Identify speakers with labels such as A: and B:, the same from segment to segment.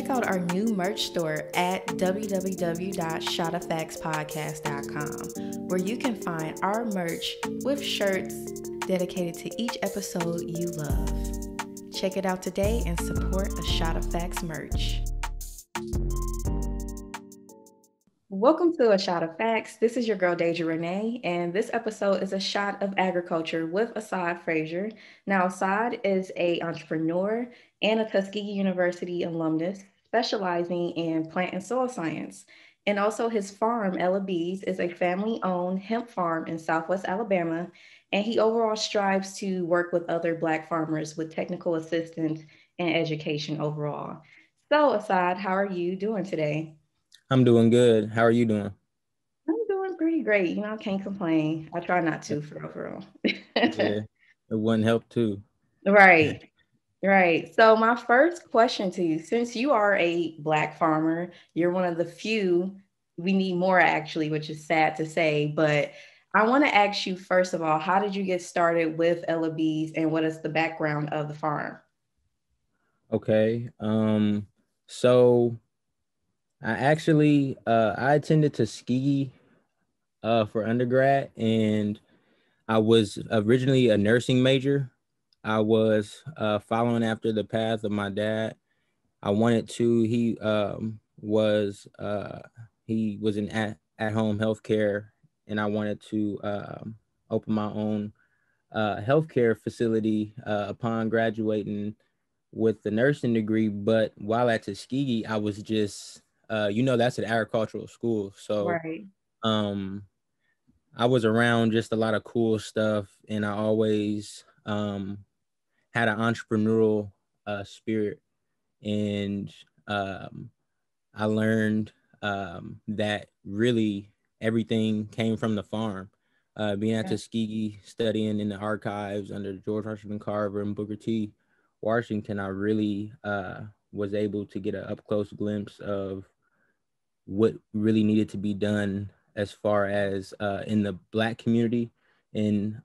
A: check out our new merch store at www.ShotOfFactsPodcast.com, where you can find our merch with shirts dedicated to each episode you love. Check it out today and support a Shot of Facts merch. Welcome to A Shot of Facts. This is your girl, Deja Renee, and this episode is a shot of agriculture with Asaud Frazier. Now, Asaud is an entrepreneur and a Tuskegee University alumnus specializing in plant and soil science. And also his farm, Ella Beas, is a family-owned hemp farm in Southwest Alabama, and he overall strives to work with other Black farmers with technical assistance and education overall. So, Asaud, how are you doing today?
B: I'm doing good. How are you doing?
A: I'm doing pretty great. I can't complain. I try not to, for real.
B: Yeah, it wouldn't help too.
A: Right, right. So my first question to you, since you are a Black farmer, you're one of the few, we need more actually, which is sad to say, but I want to ask you, first of all, how did you get started with Ella Bees and what is the background of the farm?
B: Okay. So I attended Tuskegee for undergrad, and I was originally a nursing major. I was following after the path of my dad. I wanted to. He was in at home healthcare, and I wanted to open my own healthcare facility upon graduating with the nursing degree. But while at Tuskegee, I was just, that's an agricultural school. So
A: Right.
B: um, I was around just a lot of cool stuff, and I always had an entrepreneurial spirit. And I learned that really everything came from the farm. Being at
A: Yeah.
B: Tuskegee, studying in the archives under George Washington Carver and Booker T. Washington, I really was able to get an up close glimpse of what really needed to be done as far as in the Black community. And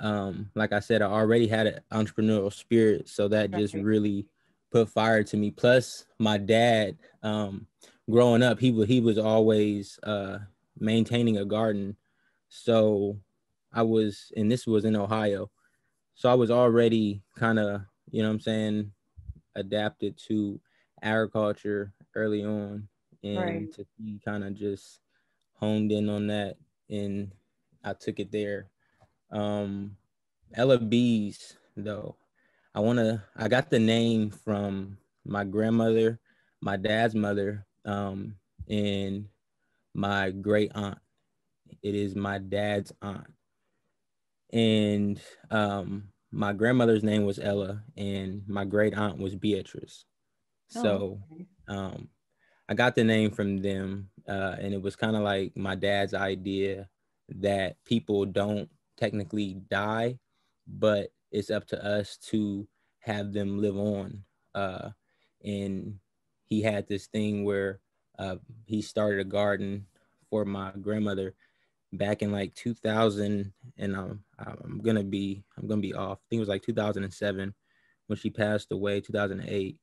B: like I said, I already had an entrepreneurial spirit, so that just
A: Right.
B: really put fire to me. Plus, my dad, growing up, he was always maintaining a garden. So and this was in Ohio. So I was already kind of, what I'm saying, adapted to agriculture early on,
A: Right.
B: and to be kind of just honed in on that, and I took it there. Um, Ella Bees, though, I got the name from my grandmother, my dad's mother, and my great aunt. It is my dad's aunt. And my grandmother's name was Ella, and my great aunt was Beatrice.
A: Oh,
B: So
A: okay.
B: um, I got the name from them, and it was kind of like my dad's idea that people don't technically die, but it's up to us to have them live on. And he had this thing where he started a garden for my grandmother back in like 2000, and I'm gonna be off. I think it was like 2007 when she passed away. 2008.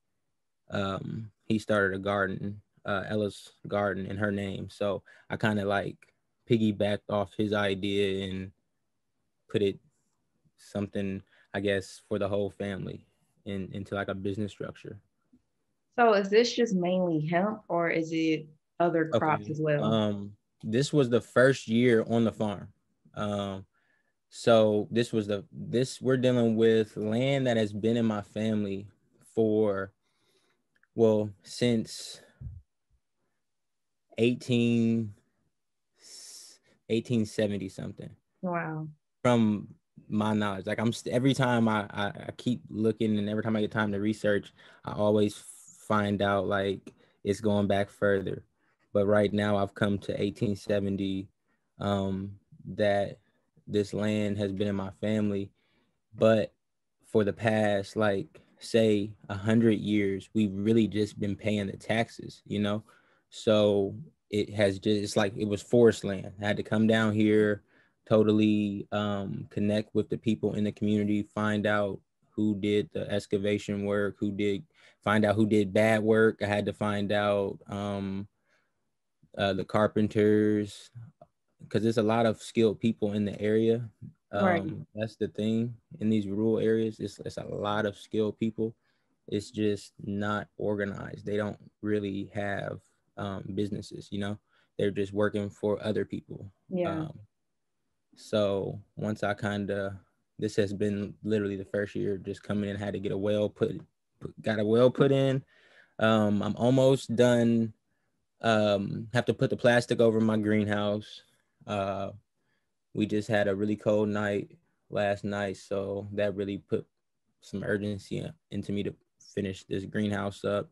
B: He started a garden, Ella's Garden, in her name. So I kind of like piggybacked off his idea and put it something, I guess, for the whole family into like a business structure.
A: So is this just mainly hemp or is it other crops
B: Okay.
A: as well?
B: This was the first year on the farm. Um, so this we're dealing with land that has been in my family for, well, since 18 1870 something,
A: Wow.
B: from my knowledge. Like every time I keep looking, and every time I get time to research, I always find out like it's going back further. But right now I've come to 1870, that this land has been in my family. But for the past, like, say 100 years, we've really just been paying the taxes. So it has just, it's like it was forest land. I had to come down here, totally connect with the people in the community, find out who did the excavation work, find out who did bad work. I had to find out the carpenters, because there's a lot of skilled people in the area.
A: Right.
B: That's the thing in these rural areas. It's a lot of skilled people. It's just not organized. They don't really have businesses, they're just working for other people.
A: Yeah.
B: So once this has been literally the first year just coming in, had to get got a well put in. I'm almost done. Have to put the plastic over my greenhouse. We just had a really cold night last night, so that really put some urgency into me to finish this greenhouse up.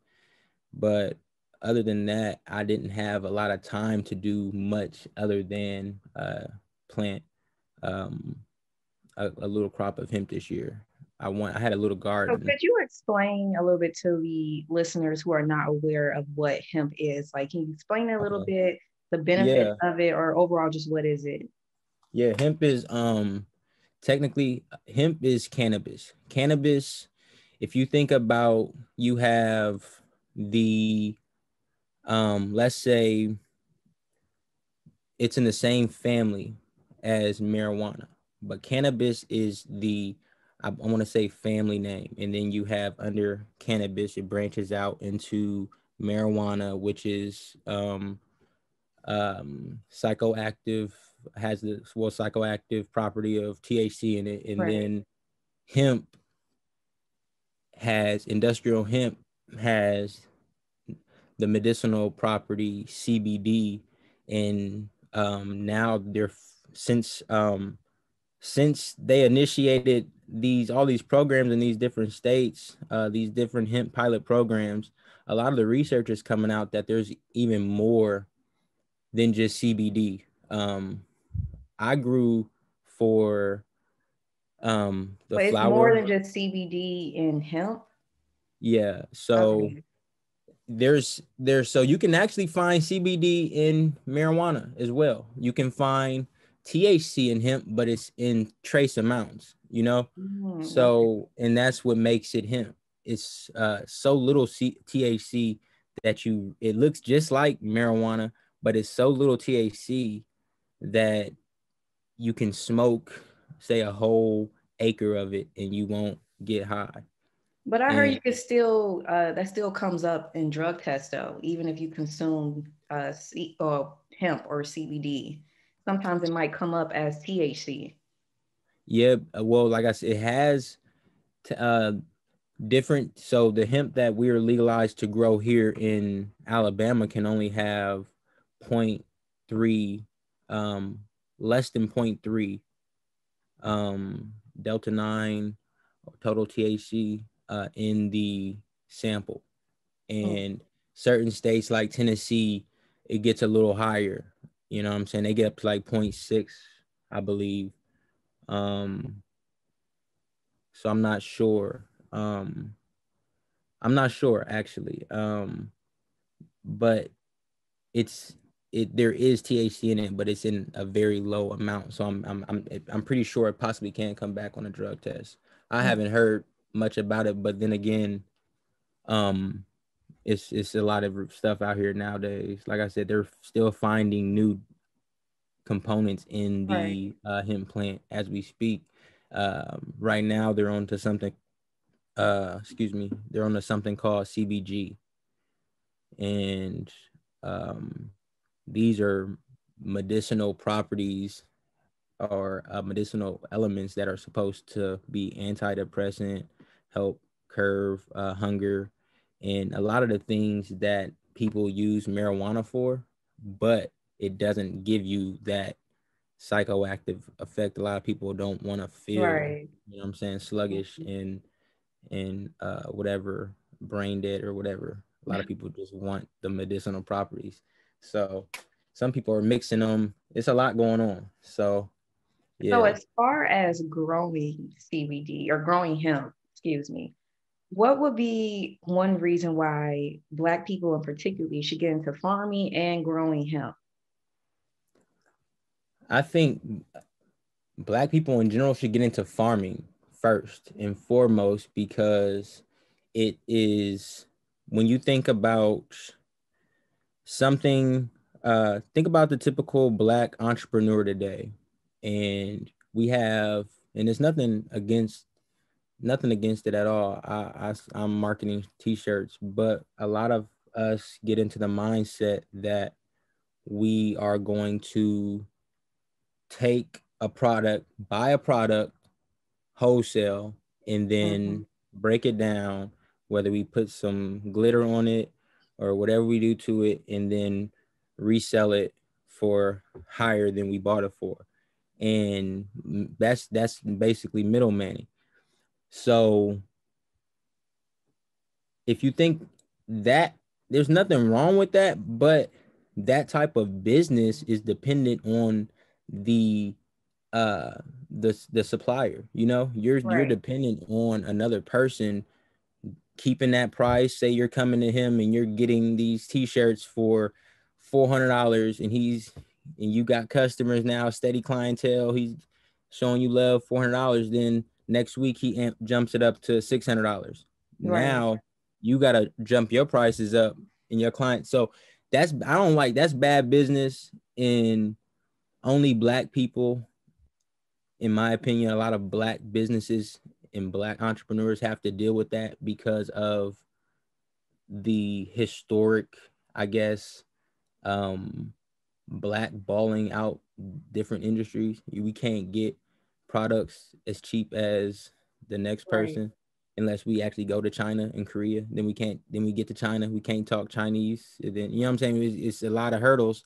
B: But other than that, I didn't have a lot of time to do much other than plant a little crop of hemp this year. I had a little
A: So
B: garden.
A: could you explain a little bit to the listeners who are not aware of what hemp is? Like, can you explain a little
B: Okay.
A: bit, the benefits
B: Yeah.
A: of it, or overall just what is it?
B: Yeah. Hemp is technically, hemp is cannabis. Cannabis, if you think about, you have the let's say it's in the same family as marijuana, but cannabis is I want to say family name, and then you have under cannabis it branches out into marijuana, which is psychoactive, has the psychoactive property of THC in it, and
A: Right.
B: then hemp industrial hemp has the medicinal property CBD, and now since they initiated all these programs in these different states, these different hemp pilot programs, a lot of the research is coming out that there's even more than just CBD. I grew for the
A: But it's more
B: flower.
A: than just CBD in hemp.
B: Yeah, so
A: Okay.
B: there's so you can actually find CBD in marijuana as well. You can find THC in hemp, but it's in trace amounts.
A: Okay.
B: So, and that's what makes it hemp. It's so little THC that it looks just like marijuana, but it's so little THC that you can smoke, say, a whole acre of it and you won't get high.
A: But I heard
B: And
A: you could still that still comes up in drug tests though, even if you consume or hemp or CBD. Sometimes it might come up as THC.
B: yeah, well, like I said, it has uh, different. So the hemp that we are legalized to grow here in Alabama can only have point 0.3, less than point 0.3 delta 9 total THC in the sample.
A: Mm.
B: And certain states like Tennessee, it gets a little higher. You know what I'm saying? They get up to like 0.6, I believe. Um, so I'm not sure actually. But there is THC in it, but it's in a very low amount. So I'm pretty sure it possibly can come back on a drug test. I
A: Mm.
B: haven't heard much about it, but then again, um, it's a lot of stuff out here nowadays. Like I said, they're still finding new components in
A: Right.
B: the hemp plant as we speak. Right now, they're on to something. Excuse me, they're on to something called CBG, and um, these are medicinal properties or medicinal elements that are supposed to be antidepressant, help curb hunger, and a lot of the things that people use marijuana for, but it doesn't give you that psychoactive effect. A lot of people don't want to feel,
A: Right.
B: I'm saying, sluggish and whatever, brain dead or whatever. A lot of people just want the medicinal properties. So some people are mixing them. It's a lot going on. So
A: So
B: yeah,
A: as far as growing CBD or growing hemp, excuse me, what would be one reason why Black people in particular should get into farming and growing hemp?
B: I think Black people in general should get into farming first and foremost because it is when you think about something, think about the typical Black entrepreneur today, and we have, and it's nothing against it at all. I'm marketing t-shirts, but a lot of us get into the mindset that we are going to take a product, buy a product wholesale, and
A: Mm-hmm.
B: then break it down, whether we put some glitter on it or whatever we do to it, and then resell it for higher than we bought it for. And that's basically middleman. So if you think that, there's nothing wrong with that, but that type of business is dependent on the uh the supplier. You're
A: Right,
B: dependent on another person keeping that price. Say you're coming to him and you're getting these t-shirts for $400, and you got customers now, steady clientele, he's showing you love, $400. Then next week he jumps it up to $600.
A: right.
B: Now you got to jump your prices up in your client. So I don't like, that's bad business. And only Black people, in my opinion, a lot of Black businesses and Black entrepreneurs have to deal with that because of the historic, I guess, um, blackballing out different industries. We can't get products as cheap as the next
A: Right.
B: person unless we actually go to China and Korea. Then we can't. Then we get to China, we can't talk Chinese. And then, you know what I'm saying? It's a lot of hurdles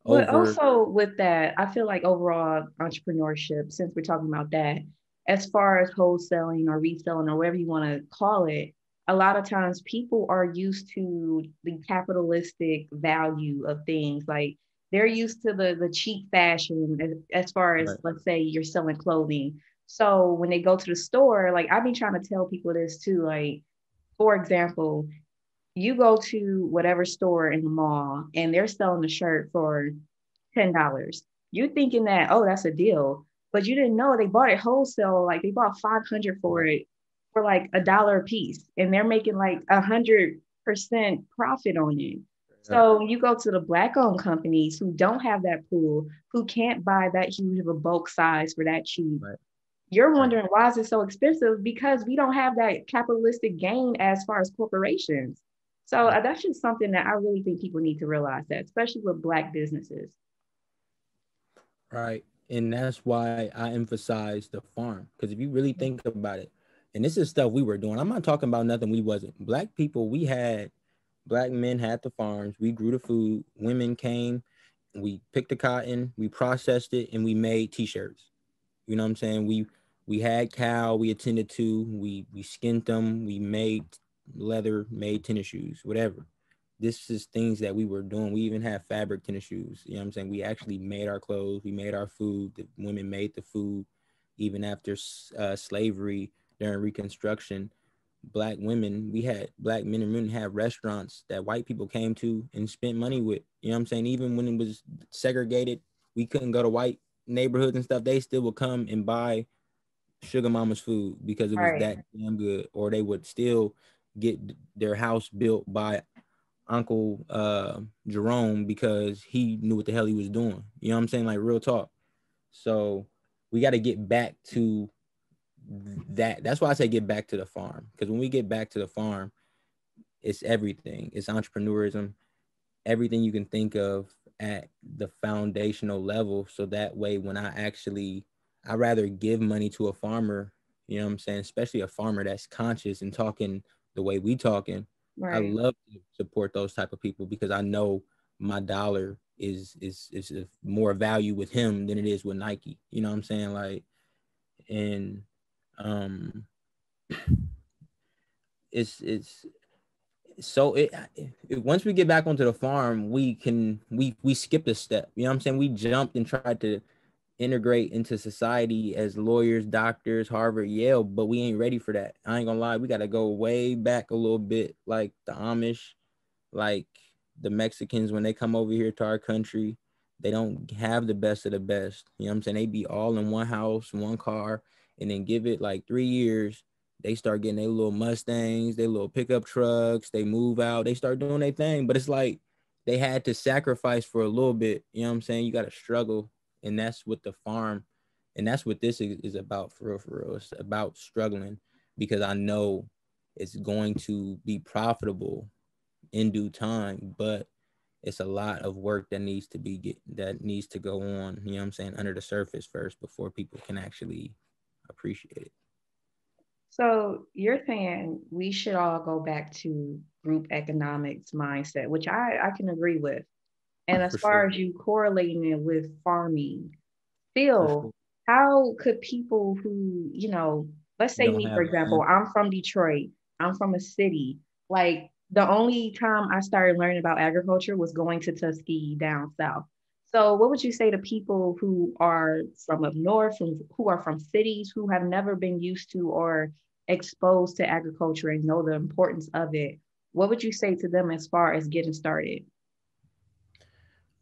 A: But
B: over.
A: also with that, I feel like overall entrepreneurship, since we're talking about that, as far as wholesaling or reselling or whatever you want to call it, a lot of times people are used to the capitalistic value of things. Like they're used to the cheap fashion as far as,
B: Right,
A: let's say, you're selling clothing. So when they go to the store, like I've been trying to tell people this too, like, for example, you go to whatever store in the mall and they're selling a shirt for $10. You're thinking that, oh, that's a deal. But you didn't know they bought it wholesale, like they bought 500 for
B: right,
A: it for like $1 a piece. And they're making like 100% profit on it.
B: right,
A: So you go to the Black owned companies who don't have that pool, who can't buy that huge of a bulk size for that cheap.
B: right,
A: You're
B: right.
A: wondering why is it so expensive? Because we don't have that capitalistic gain as far as corporations. So
B: Right.
A: that's just something that I really think people need to realize that, especially with Black businesses.
B: Right. And that's why I emphasize the farm. Because if you really think about it, and this is stuff we were doing, I'm not talking about nothing we wasn't. Black people, Black men had the farms, we grew the food, women came, we picked the cotton, we processed it, and we made t-shirts. You know what I'm saying? We had cow, we attended to, we skinned them, we made leather, made tennis shoes, whatever. This is things that we were doing. We even had fabric tennis shoes. You know what I'm saying? We actually made our clothes, we made our food. The women made the food. Even after slavery, during Reconstruction, Black women, we had Black men and women had restaurants that white people came to and spent money with. You know what I'm saying? Even when it was segregated, we couldn't go to white neighborhoods and stuff. They still would come and buy Sugar Mama's food because it was
A: Right,
B: that damn good. Or they would still get their house built by Uncle Jerome because he knew what the hell he was doing. You know what I'm saying? Like, real talk. So we got to get back to that. That's why I say get back to the farm. Because when we get back to the farm, it's everything. It's entrepreneurism, everything you can think of at the foundational level. So that way, when I rather give money to a farmer, you know what I'm saying? Especially a farmer that's conscious and talking the way we talking. I
A: right.
B: love to support those type of people because I know my dollar is more value with him than it is with Nike. You know what I'm saying? Like, and um, it's so once we get back onto the farm, we skipped a step. You know what I'm saying? We jumped and tried to integrate into society as lawyers, doctors, Harvard, Yale, but we ain't ready for that. I ain't gonna lie, we gotta go way back a little bit, like the Amish, like the Mexicans. When they come over here to our country, they don't have the best of the best. You know what I'm saying? They be all in one house, one car, and then give it like 3 years, they start getting their little Mustangs, their little pickup trucks, they move out, they start doing their thing. But it's like they had to sacrifice for a little bit. You know what I'm saying? You got to struggle. And that's what the farm, and that's what this is about for real, for real. It's about struggling, because I know it's going to be profitable in due time, but it's a lot of work that needs to that needs to go on, you know what I'm saying, under the surface first before people can actually appreciate it.
A: So you're saying we should all go back to group economics mindset, which I can agree with. And as
B: For
A: far
B: sure.
A: as you correlating it with farming,
B: For
A: still,
B: sure.
A: how could people who, let's say
B: Don't
A: me, for
B: have
A: example,
B: land.
A: I'm from Detroit, I'm from a city. Like the only time I started learning about agriculture was going to Tuskegee down south. So what would you say to people who are from up north, who are from cities, who have never been used to or exposed to agriculture and know the importance of it? What would you say to them as far as getting started?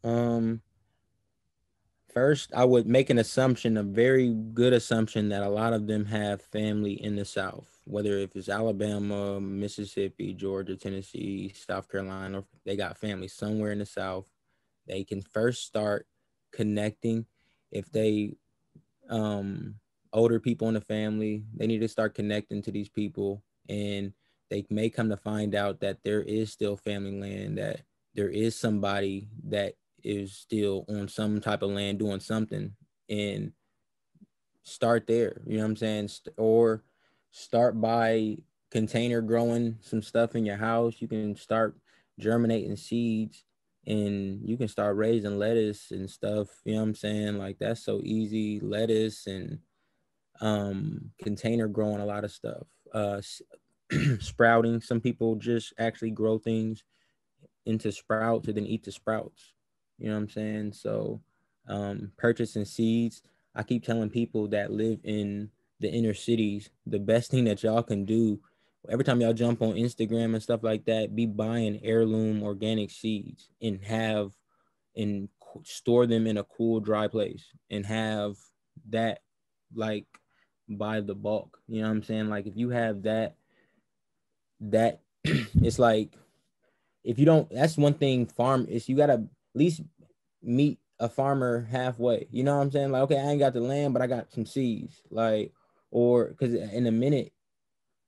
B: um First, I would make an assumption, a very good assumption, that a lot of them have family in the South, whether if it's Alabama, Mississippi, Georgia, Tennessee, South Carolina, they got family somewhere in the South. They can first start connecting. If they older people in the family, they need to start connecting to these people, and they may come to find out that there is still family land, that there is somebody that is still on some type of land doing something, and start there, you know what I'm saying? Or start by container growing some stuff in your house. You can start germinating seeds, and you can start raising lettuce and stuff, you know what I'm saying? Like that's so easy. Lettuce and container growing a lot of stuff. Sprouting. Some people just actually grow things into sprouts and then eat the sprouts. You know what I'm saying? So purchasing seeds. I keep telling people that live in the inner cities, the best thing that y'all can do every time y'all jump on Instagram and stuff like that, be buying heirloom organic seeds and store them in a cool, dry place and have that like by the bulk. You know what I'm saying? Like if you have that it's like, if you don't, that's one thing farm is, you gotta at least meet a farmer halfway. You know what I'm saying? Like, okay, I ain't got the land, but I got some seeds. Like, or because in a minute,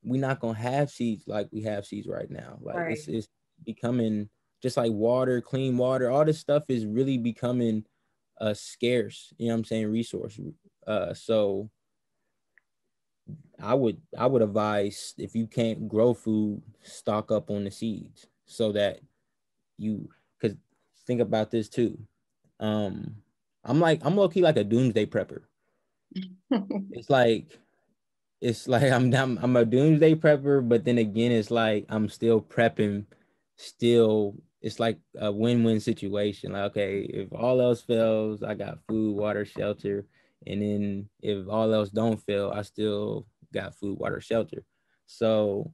B: we not gonna have seeds like we have seeds right now. Like
A: Right.
B: it's becoming just like water, clean water, all this stuff is really becoming a scarce, you know what I'm saying, resource. So I would advise, if you can't grow food, stock up on the seeds so that you, because think about this too. Um, I'm low key like a doomsday prepper. It's like I'm a doomsday prepper, but then again, it's like I'm still prepping. Still, it's like a win-win situation. Like, okay, if all else fails, I got food, water, shelter, and then if all else don't fail, I still got food, water, shelter. So,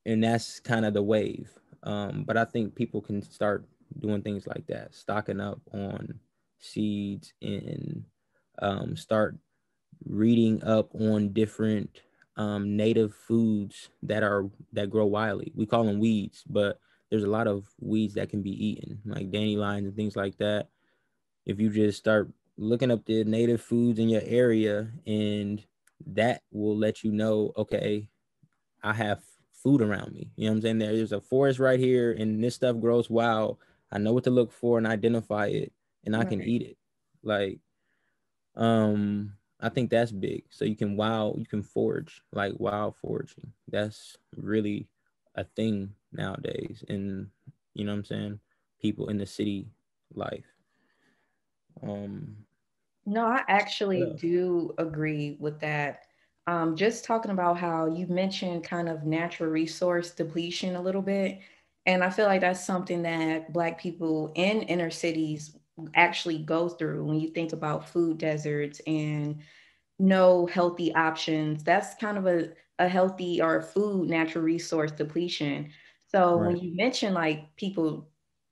B: and that's kind of the wave. But I think people can start doing things like that, stocking up on seeds, and start reading up on different native foods that grow wildly. We call them weeds, but there's a lot of weeds that can be eaten, like dandelions and things like that. If you just start looking up the native foods in your area, and that will let you know, okay, I have food around me. You know what I'm saying? There's a forest right here, and this stuff grows wild. I know what to look for and identify it, and I can
A: Right.
B: eat it. Like, I think that's big. So you can forage, like wild foraging. That's really a thing nowadays, and you know what I'm saying? People in the city life. Um,
A: No, I
B: what
A: actually
B: else?
A: do agree with that. Just talking about how you mentioned kind of natural resource depletion a little bit. And I feel like that's something that Black people in inner cities actually go through when you think about food deserts and no healthy options. That's kind of a healthy or food natural resource depletion. So when
B: Right.
A: you mention like people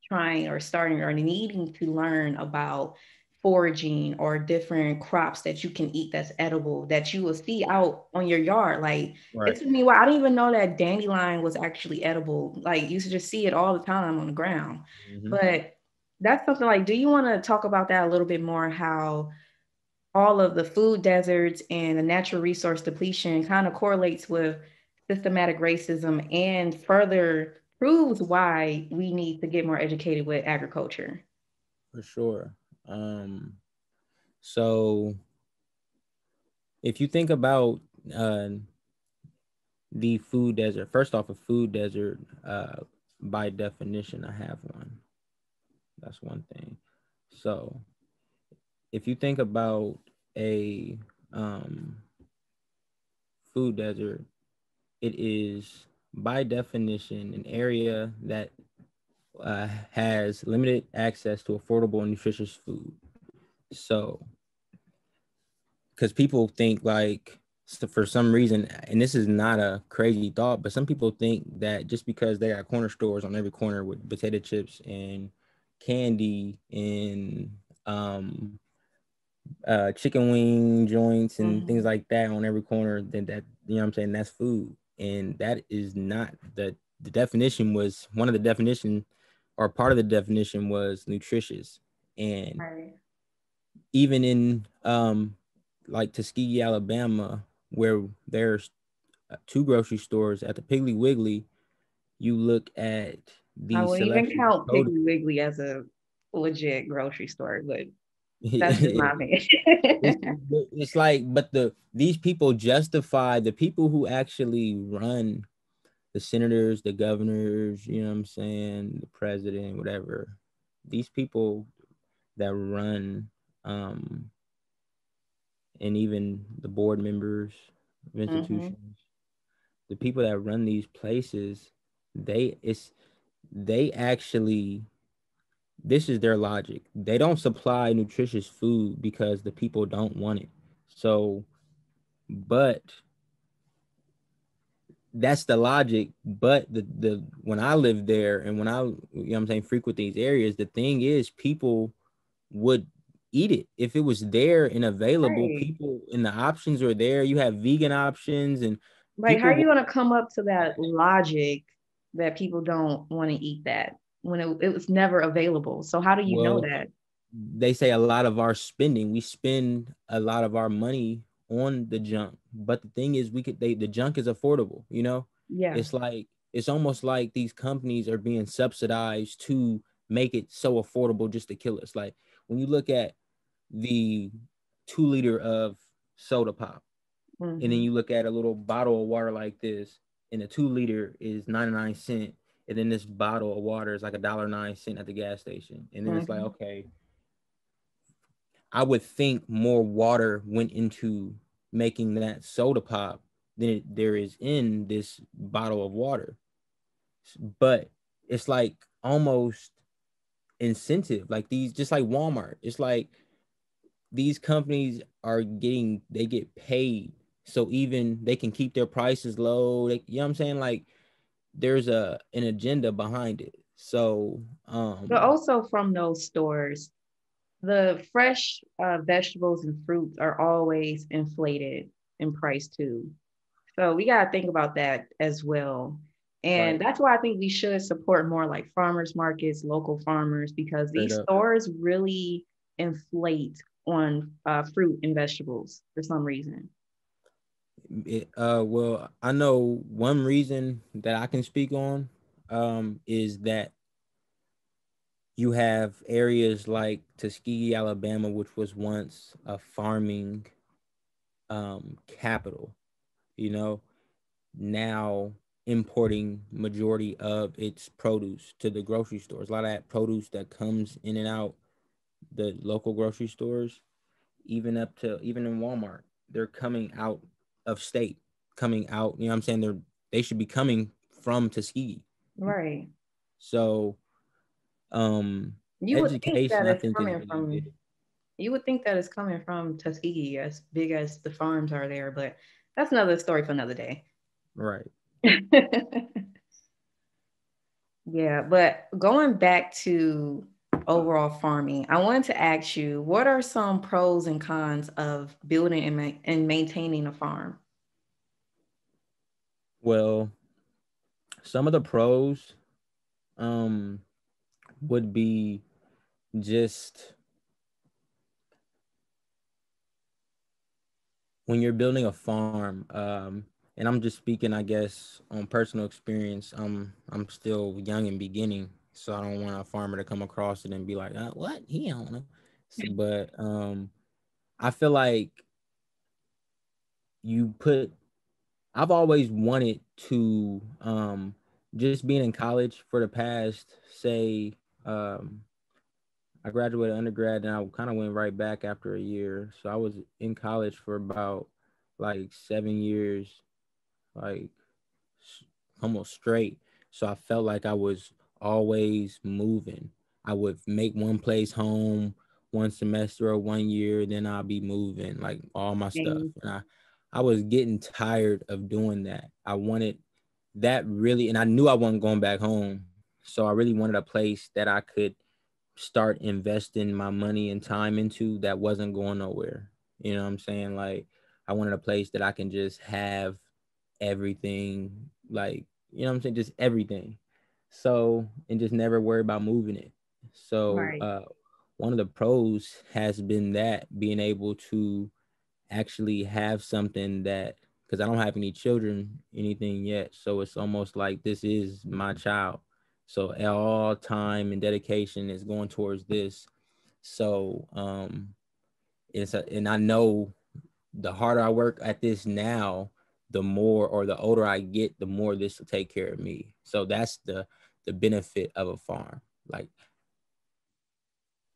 A: trying or starting or needing to learn about foraging or different crops that you can eat that's edible that you will see out on your yard. Like it
B: Right.
A: took me a while. I didn't even know that dandelion was actually edible. Like you should just see it all the time on the ground.
B: Mm-hmm.
A: But that's something like, do you want to talk about that a little bit more? How all of the food deserts and the natural resource depletion kind of correlates with systematic racism and further proves why we need to get more educated with agriculture.
B: For sure. Um, so if you think about uh, the food desert, first off, a food desert, by definition, I have one. That's one thing. So if you think about a um, food desert, it is by definition an area that has limited access to affordable and nutritious food. So, because people think like, so for some reason, and this is not a crazy thought, but some people think that just because they got corner stores on every corner with potato chips and candy and chicken wing joints and things
A: Mhm.
B: like that on every corner, then that, you know what I'm saying, that's food. And that is not the definition. Was one of the definition, or part of the definition, was nutritious. And
A: Right.
B: even in like Tuskegee, Alabama, where there's two grocery stores at the Piggly Wiggly, you look at
A: I
B: the
A: wouldn't even
B: selection of
A: count
B: produce.
A: Piggly Wiggly as a legit grocery store, but that's just my
B: it's,
A: opinion.
B: it's like, but these people justify, the people who actually run, the senators, the governors, you know what I'm saying, the president, whatever, these people that run, and even the board members of
A: Hmm.
B: institutions, the people that run these places, they it's they actually, this is their logic. They don't supply nutritious food because the people don't want it. So, but that's the logic. But the when I lived there, and when I, you know what I'm saying, frequent these areas, the thing is people would eat it if it was there and available.
A: Right.
B: People, and the options are there. You have vegan options, and
A: Like, how are
B: people
A: you
B: will,
A: going to come up to that logic that people don't want to eat that when it was never available? So, how do you know
B: well,
A: that?
B: they say a lot of our spending, we spend a lot of our money on the junk. But the thing is, the junk is affordable, you know?
A: Yeah.
B: It's like, it's almost like these companies are being subsidized to make it so affordable just to kill us. Like when you look at the 2 liter of soda pop, and then
A: Hmm.
B: you look at a little bottle of water like this, and the 2 liter is 99 cents, and then this bottle of water is like $1.09 at the gas station. And then it's like,
A: Hmm.
B: okay, I would think more water went into making that soda pop than there is in this bottle of water. But it's like almost incentive, like these, just like Walmart. It's like these companies are getting, they get paid, so even they can keep their prices low. You know what I'm saying? Like there's an agenda behind it. So
A: But also from those stores, the fresh vegetables and fruits are always inflated in price too. So we got to think about that as well. And
B: right,
A: that's why I think we should support more like farmers markets, local farmers, because
B: straight
A: these
B: up.
A: stores really inflate on fruit and vegetables for some reason.
B: Well, I know one reason that I can speak on is that you have areas like Tuskegee, Alabama, which was once a farming capital, you know, now importing majority of its produce to the grocery stores. A lot of that produce that comes in and out the local grocery stores, even up to, even in Walmart, they're coming out of state, coming out, you know what I'm saying? They should be coming from Tuskegee.
A: Right.
B: So um
A: You would think
B: education,
A: that
B: I
A: it's
B: think, is
A: coming
B: really
A: from,
B: big.
A: you would think that it's coming from Tuskegee, as big as the farms are there, but that's another story for another day.
B: Right.
A: Yeah, but going back to overall farming, I wanted to ask you, what are some pros and cons of building and maintaining a farm?
B: Well, some of the pros um would be just when you're building a farm, and I'm just speaking, I guess, on personal experience. I'm still young and beginning, so I don't want a farmer to come across it and be like, "What? He don't know." So, but I feel like you put. I've always wanted to just being in college for the past, say, um, I graduated undergrad and I kind of went right back after a year. So I was in college for about like 7 years, like almost straight. So I felt like I was always moving. I would make one place home one semester or 1 year, then I'll be moving like all my stuff.
A: And
B: And I was getting tired of doing that. I wanted that really, and I knew I wasn't going back home. So I really wanted a place that I could start investing my money and time into that wasn't going nowhere. You know what I'm saying? Like I wanted a place that I can just have everything, like, you know what I'm saying, just everything. So, and just never worry about moving it. So
A: right,
B: one of the pros has been that being able to actually have something that, because I don't have any children, anything yet. So it's almost like this is my child. So all time and dedication is going towards this. So and I know the harder I work at this now, the more, or the older I get, the more this will take care of me. So that's the benefit of a farm. Like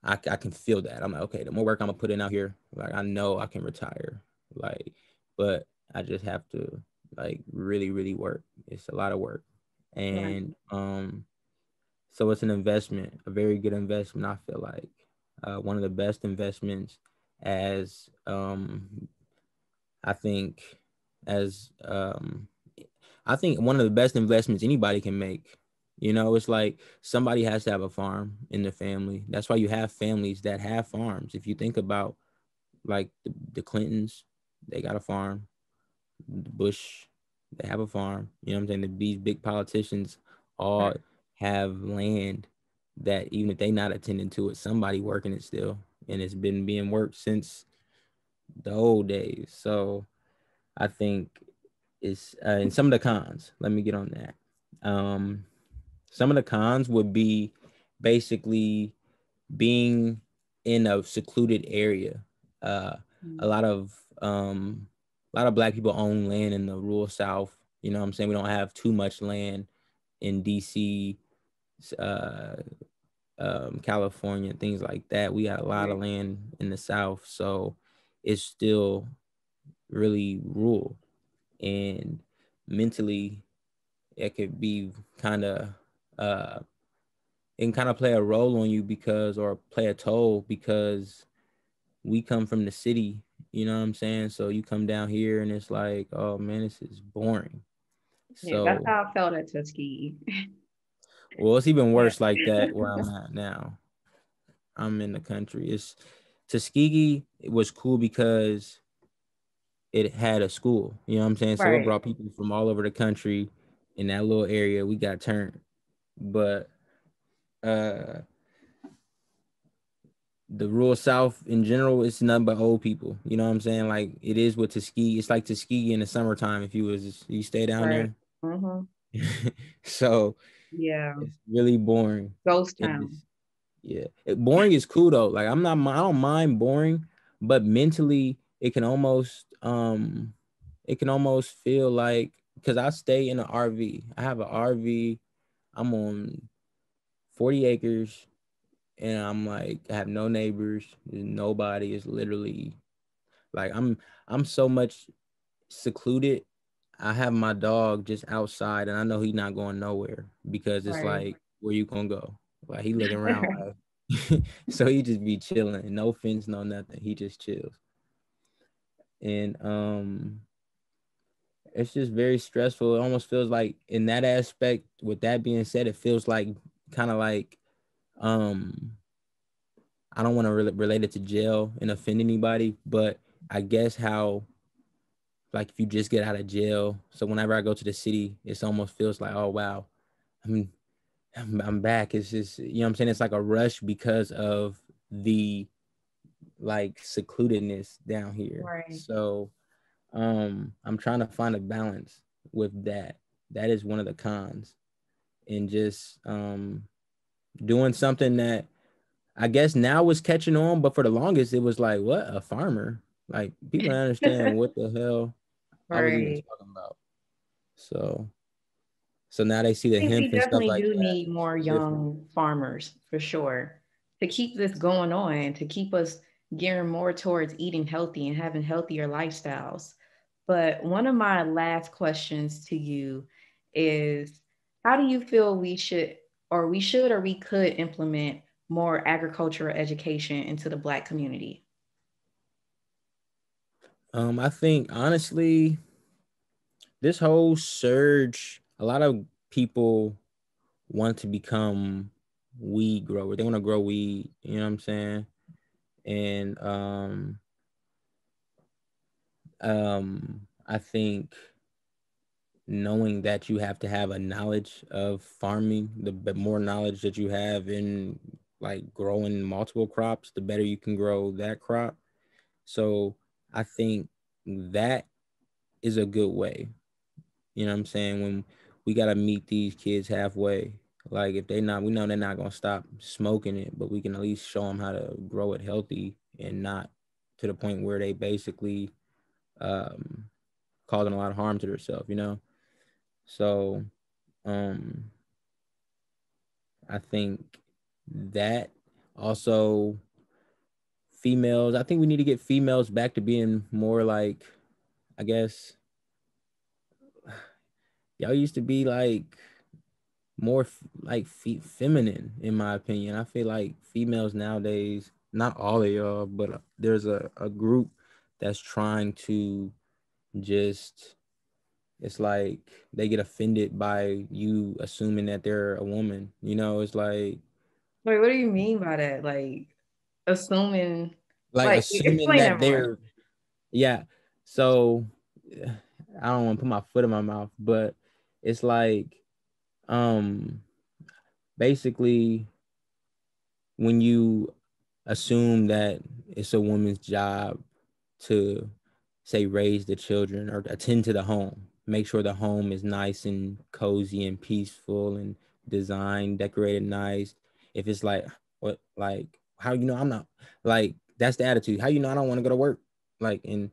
B: I can feel that. I'm like, okay, the more work I'm gonna put in out here, like I know I can retire. Like, but I just have to like really, really work. It's a lot of work.
A: right.
B: And so it's an investment, a very good investment, I feel like. One of the best investments as I think as I think one of the best investments anybody can make. You know, it's like somebody has to have a farm in the family. That's why you have families that have farms. If you think about like the Clintons, they got a farm. The Bush, they have a farm. You know what I'm saying? These big politicians all
A: Right.
B: have land that even if they not attending to it, somebody working it still. And it's been being worked since the old days. So I think it's and some of the cons. Let me get on that. Um, some of the cons would be basically being in a secluded area. Uh, a
A: Mm,
B: lot of a lot of Black people own land in the rural South. You know what I'm saying? We don't have too much land in DC, uh, California, things like that. We got a lot of
A: right.
B: land in the South, so it's still really rural, and mentally it could be kind of uh it can kind of play a role on you because, or play a toll because we come from the city, you know what I'm saying? So you come down here and it's like, oh man, this is boring.
A: Yeah, that's
B: So,
A: how I felt at Tuskegee.
B: well, it's even
A: Yeah.
B: worse like that where I'm at now. I'm in the country. It's Tuskegee. It was cool because it had a school, you know what I'm saying? So it
A: Right.
B: brought people from all over the country in that little area. We got turned. But uh the rural South in general, it's nothing but old people. You know what I'm saying? Like it is with Tuskegee. It's like Tuskegee in the summertime. If you stay down
A: Right.
B: there,
A: Mm-hmm.
B: so
A: Yeah.
B: it's really boring.
A: Ghost
B: And
A: town.
B: it's, yeah, boring is cool though. Like I don't mind boring, but mentally it can almost feel like, because I stay in an RV. I have an RV. I'm on 40 acres and I'm like, I have no neighbors. There's nobody. It's literally like I'm so much secluded. I have my dog just outside, and I know he's not going nowhere because it's
A: Right.
B: like, where you gonna go? Like he looking around like, so he just be chilling, no fence, no nothing. He just chills, and it's just very stressful. It almost feels like in that aspect. With that being said, it feels like kind of like um I don't want to relate it to jail and offend anybody, but I guess how, like, if you just get out of jail, so whenever I go to the city, it almost feels like, oh wow, I'm I'm back. It's just, you know what I'm saying? It's like a rush because of the like secludedness down here.
A: Right.
B: So I'm trying to find a balance with that. That is one of the cons. And just doing something that I guess now is catching on, but for the longest it was like, what, a farmer? Like, people don't understand what the hell I was even
A: Right.
B: talking about. So now they see the
A: I think
B: hemp
A: we
B: and stuff
A: definitely
B: like
A: do
B: that.
A: need more
B: It's different.
A: young farmers for sure to keep this going on, to keep us gearing more towards eating healthy and having healthier lifestyles. But one of my last questions to you is, how do you feel we or we could implement more agricultural education into the Black community?
B: I think honestly, this whole surge, a lot of people want to become weed growers. They want to grow weed, you know what I'm saying? And I think knowing that you have to have a knowledge of farming, the more knowledge that you have in like growing multiple crops, the better you can grow that crop. So I think that is a good way. You know what I'm saying? When we gotta meet these kids halfway. Like, if they not, we know they're not gonna stop smoking it, but we can at least show them how to grow it healthy and not to the point where they basically um, causing a lot of harm to themselves. You know. So um, I think that also females. I think we need to get females back to being more like, I guess, y'all used to be like more like feminine, in my opinion. I feel like females nowadays, not all of y'all, but there's a group that's trying to just, it's like they get offended by you assuming that they're a woman. You know, it's
A: Wait, what do you mean by that? Like assuming,
B: like
A: like
B: assuming
A: explain
B: that
A: that more.
B: they're, yeah. So I don't want to put my foot in my mouth, but it's like um basically when you assume that it's a woman's job to, say, raise the children or attend to the home, make sure the home is nice and cozy and peaceful and designed, decorated nice. If it's like, what, like, how, I'm not, like, that's the attitude. How I don't want to go to work? Like, and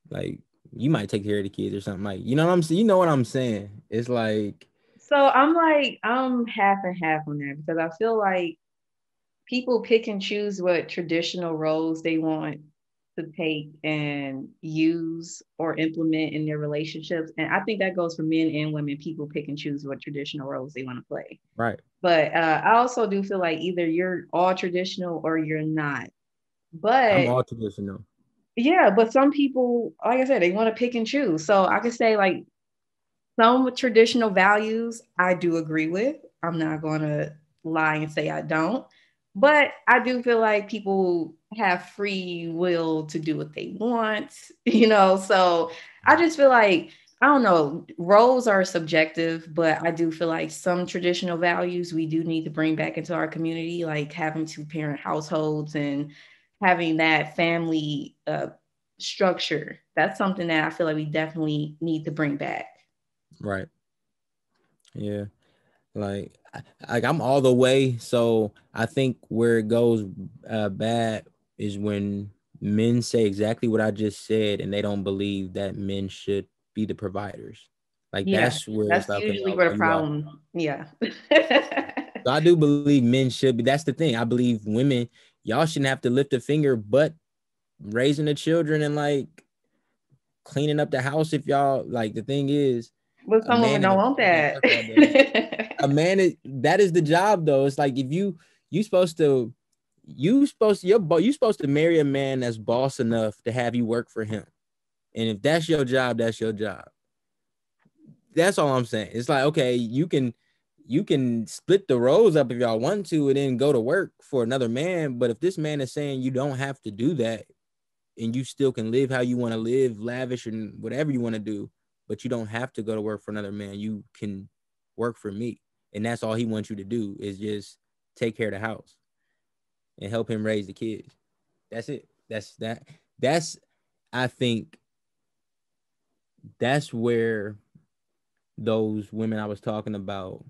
B: like, you might take care of the kids or something, like, you know what I'm saying? You know what I'm saying? It's like,
A: So I'm half and half on that because I feel like people pick and choose what traditional roles they want to take and use or implement in their relationships. And I think that goes for men and women. People pick and choose what traditional roles they want to play.
B: right.
A: But I also do feel like either you're all traditional or you're not.
B: I'm
A: But
B: all traditional.
A: yeah, but some people, like I said, they want to pick and choose. So I could say like some traditional values I do agree with. I'm not going to lie and say I don't. But I do feel like people have free will to do what they want, So I just feel like, I don't know, roles are subjective, but I do feel like some traditional values we do need to bring back into our community, like having two parent households and having that family structure. That's something that I feel like we definitely need to bring back.
B: Right. Yeah. Like I'm all the way. So I think where it goes bad is when men say exactly what I just said and they don't believe that men should be the providers. Like,
A: Yeah,
B: that's where it's
A: that's
B: like, okay,
A: usually
B: no,
A: where
B: no,
A: the
B: you off.
A: problem, yeah.
B: So I do believe men should be. That's the thing. I believe women, y'all shouldn't have to lift a finger, but raising the children and like cleaning up the house. If y'all, like, the thing is,
A: But
B: a
A: some women
B: man and
A: don't
B: a
A: want
B: woman can't
A: that.
B: work all day. A man is, that is the job though. It's like, if you supposed to you supposed to marry a man that's boss enough to have you work for him. And if that's your job, that's your job. That's all I'm saying. It's like, okay, you can split the roles up if y'all want to and then go to work for another man. But if this man is saying you don't have to do that and you still can live how you want to live, lavish and whatever you want to do, but you don't have to go to work for another man, you can work for me. And that's all he wants you to do is just take care of the house and help him raise the kids. That's it. That's I think that's where those women I was talking about,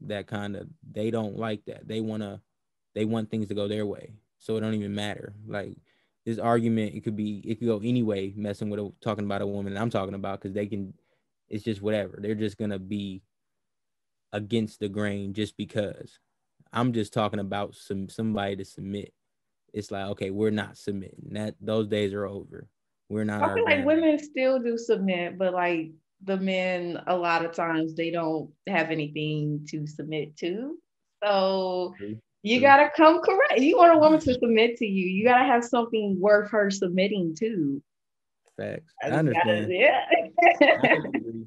B: that kind of, they don't like that. They want things to go their way. So it don't even matter. Like this argument, it could go anyway, messing with talking about a woman that I'm talking about, because it's just whatever. They're just gonna be against the grain just because. I'm just talking about somebody to submit. It's like, okay, we're not submitting. Those days are over. We're not
A: I feel like
B: arguing.
A: women still do submit, but like the men, a lot of times they don't have anything to submit to. So you gotta come correct. You want a woman to submit to you, you gotta have something worth her submitting to.
B: Facts. I understand.
A: Yeah.
B: I can agree.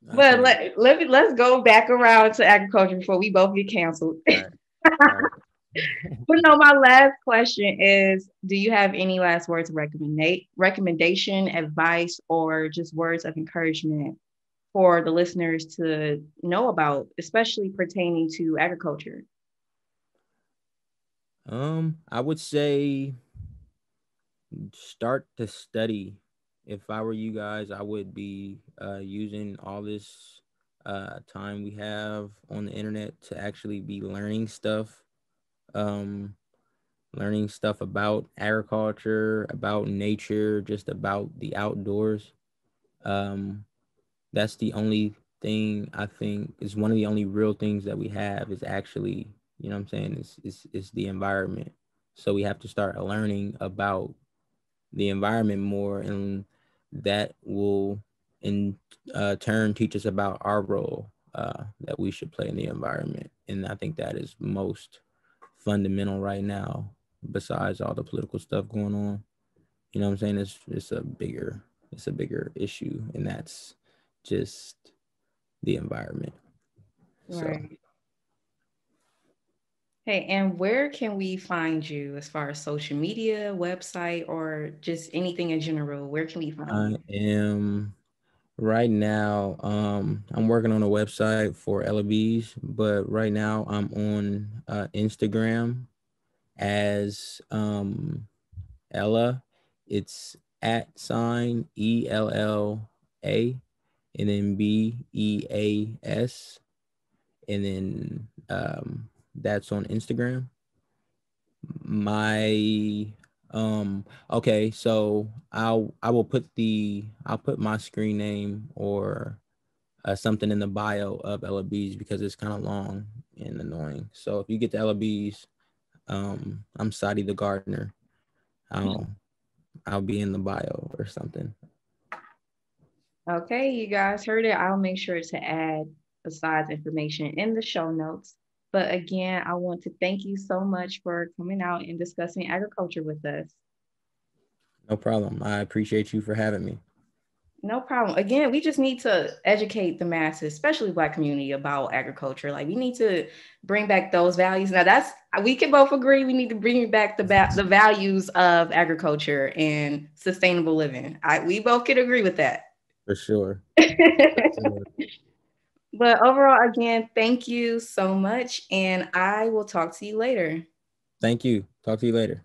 A: But let's go back around to agriculture before we both get canceled.
B: All right.
A: But no, my last question is, do you have any last words of recommendation, advice, or just words of encouragement for the listeners to know about, especially pertaining to agriculture?
B: I would say start to study. If I were you guys, I would be using all this time we have on the internet to actually be learning stuff. Learning stuff about agriculture, about nature, just about the outdoors. That's the only thing I think is one of the only real things that we have is actually, you know what I'm saying, is the environment. So we have to start learning about the environment more, and that will in turn teach us about our role that we should play in the environment. And I think that is most fundamental right now, besides all the political stuff going on. You know what I'm saying? It's a bigger issue, and that's just the environment.
A: Right.
B: So
A: Hey, and where can we find you as far as social media, website, or just anything in general? Where can we find
B: I
A: you?
B: am right now, I'm working on a website for Ella Beas, but right now I'm on Instagram as Ella. It's at sign ELLA and then BEAS, and then that's on Instagram. My okay, so I'll put my screen name or something in the bio of Ella Beas because it's kind of long and annoying. So if you get to Ella Beas, I'm Sadi the gardener. I'll I'll be in the bio or something.
A: Okay, you guys heard it. I'll make sure to add Asaud's information in the show notes. But again, I want to thank you so much for coming out and discussing agriculture with us.
B: No problem. I appreciate you for having me.
A: No problem. Again, we just need to educate the masses, especially Black community, about agriculture. Like we need to bring back those values. Now, that's we can both agree we need to bring back the values of agriculture and sustainable living. We both can agree with that.
B: For sure.
A: But overall, again, thank you so much, and I will talk to you later.
B: Thank you. Talk to you later.